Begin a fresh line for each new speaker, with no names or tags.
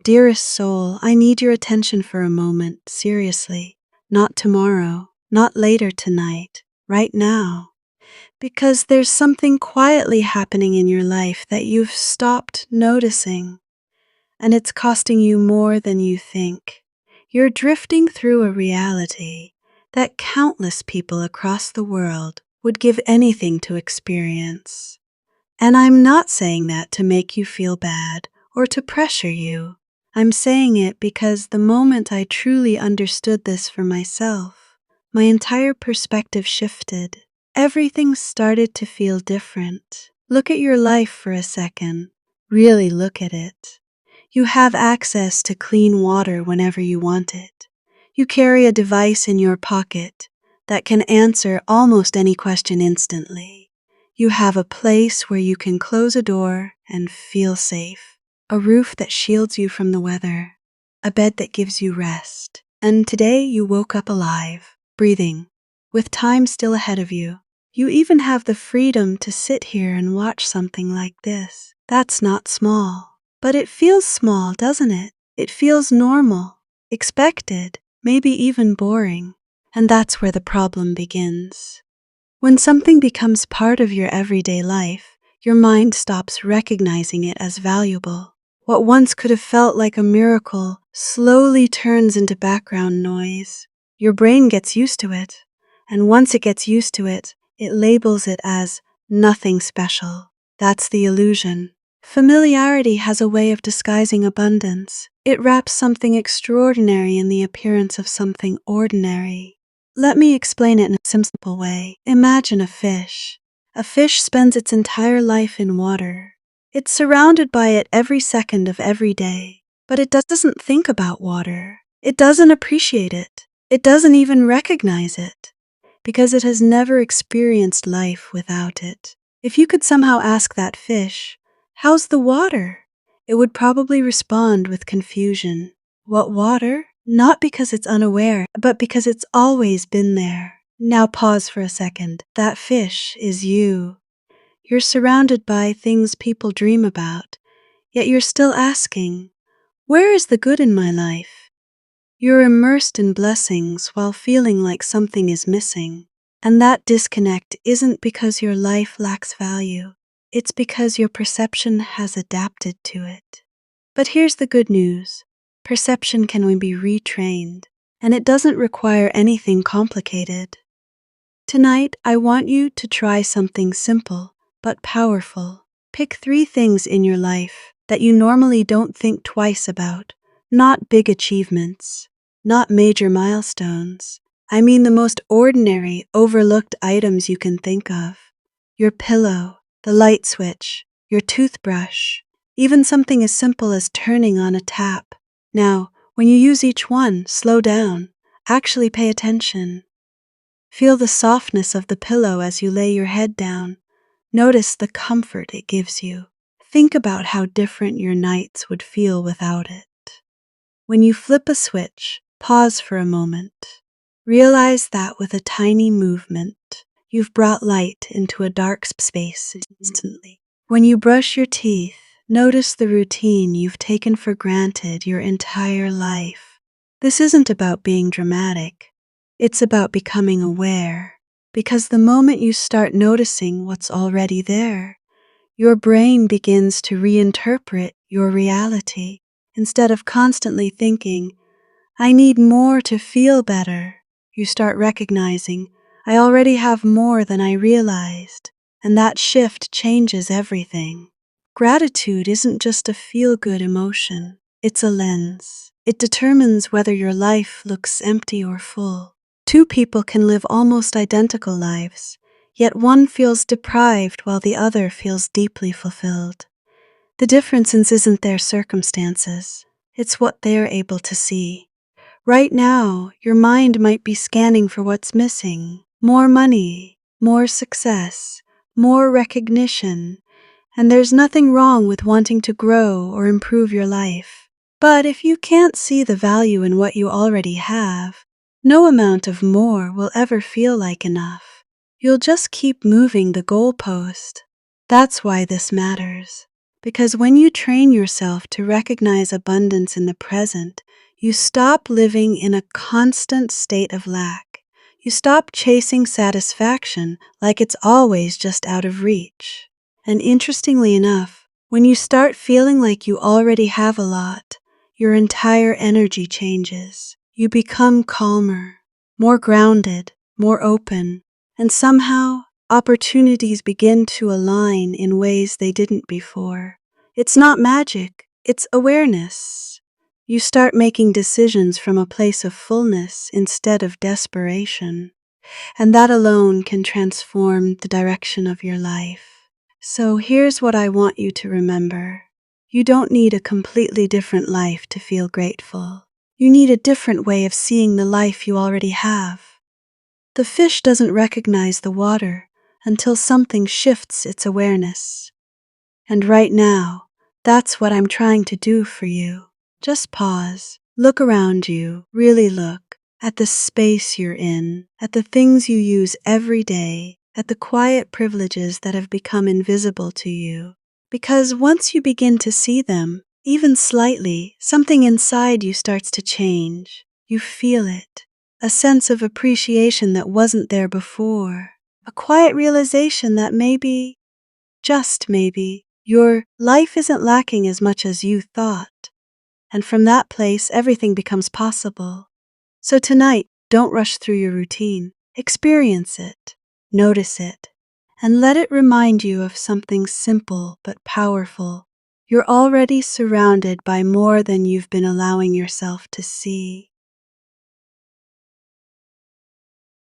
Dearest soul, I need your attention for a moment, seriously. Not tomorrow, not later tonight, right now. Because there's something quietly happening in your life that you've stopped noticing, and it's costing you more than you think. You're drifting through a reality that countless people across the world would give anything to experience. And I'm not saying that to make you feel bad or to pressure you. I'm saying it because the moment I truly understood this for myself, my entire perspective shifted. Everything started to feel different. Look at your life for a second. Really look at it. You have access to clean water whenever you want it. You carry a device in your pocket that can answer almost any question instantly. You have a place where you can close a door and feel safe. A roof that shields you from the weather. A bed that gives you rest. And today you woke up alive, breathing, with time still ahead of you. You even have the freedom to sit here and watch something like this. That's not small. But it feels small, doesn't it? It feels normal, expected, maybe even boring. And that's where the problem begins. When something becomes part of your everyday life, your mind stops recognizing it as valuable. What once could have felt like a miracle slowly turns into background noise. Your brain gets used to it, and once it gets used to it, it labels it as nothing special. That's the illusion. Familiarity has a way of disguising abundance. It wraps something extraordinary in the appearance of something ordinary. Let me explain it in a simple way. Imagine a fish. A fish spends its entire life in water. It's surrounded by it every second of every day, but it doesn't think about water. It doesn't appreciate it. It doesn't even recognize it, because it has never experienced life without it. If you could somehow ask that fish, "How's the water?" it would probably respond with confusion. What water? Not because it's unaware, but because it's always been there. Now pause for a second. That fish is you. You're surrounded by things people dream about, yet you're still asking, where is the good in my life? You're immersed in blessings while feeling like something is missing. And that disconnect isn't because your life lacks value. It's because your perception has adapted to it. But here's the good news. Perception can be retrained, and it doesn't require anything complicated. Tonight, I want you to try something simple but powerful. Pick 3 things in your life that you normally don't think twice about. Not big achievements, not major milestones. I mean the most ordinary, overlooked items you can think of. Your pillow, the light switch, your toothbrush, even something as simple as turning on a tap. Now, when you use each one, slow down. Actually pay attention. Feel the softness of the pillow as you lay your head down. Notice the comfort it gives you. Think about how different your nights would feel without it. When you flip a switch, pause for a moment. Realize that with a tiny movement, you've brought light into a dark space instantly. When you brush your teeth, notice the routine you've taken for granted your entire life. This isn't about being dramatic. It's about becoming aware. Because the moment you start noticing what's already there, your brain begins to reinterpret your reality. Instead of constantly thinking, I need more to feel better, you start recognizing, I already have more than I realized. And that shift changes everything. Gratitude isn't just a feel-good emotion. It's a lens. It determines whether your life looks empty or full. 2 people can live almost identical lives, yet one feels deprived while the other feels deeply fulfilled. The difference isn't their circumstances. It's what they're able to see. Right now, your mind might be scanning for what's missing. More money, more success, more recognition. And there's nothing wrong with wanting to grow or improve your life. But if you can't see the value in what you already have, no amount of more will ever feel like enough. You'll just keep moving the goalpost. That's why this matters. Because when you train yourself to recognize abundance in the present, you stop living in a constant state of lack. You stop chasing satisfaction like it's always just out of reach. And interestingly enough, when you start feeling like you already have a lot, your entire energy changes. You become calmer, more grounded, more open, and somehow opportunities begin to align in ways they didn't before. It's not magic, it's awareness. You start making decisions from a place of fullness instead of desperation, and that alone can transform the direction of your life. So here's what I want you to remember. You don't need a completely different life to feel grateful. You need a different way of seeing the life you already have. The fish doesn't recognize the water until something shifts its awareness. And right now, that's what I'm trying to do for you. Just pause, look around you, really look at the space you're in, at the things you use every day, at the quiet privileges that have become invisible to you. Because once you begin to see them, even slightly, something inside you starts to change. You feel it, a sense of appreciation that wasn't there before, a quiet realization that maybe, just maybe, your life isn't lacking as much as you thought. And from that place, everything becomes possible. So tonight, don't rush through your routine. Experience it, notice it, and let it remind you of something simple but powerful. You're already surrounded by more than you've been allowing yourself to see.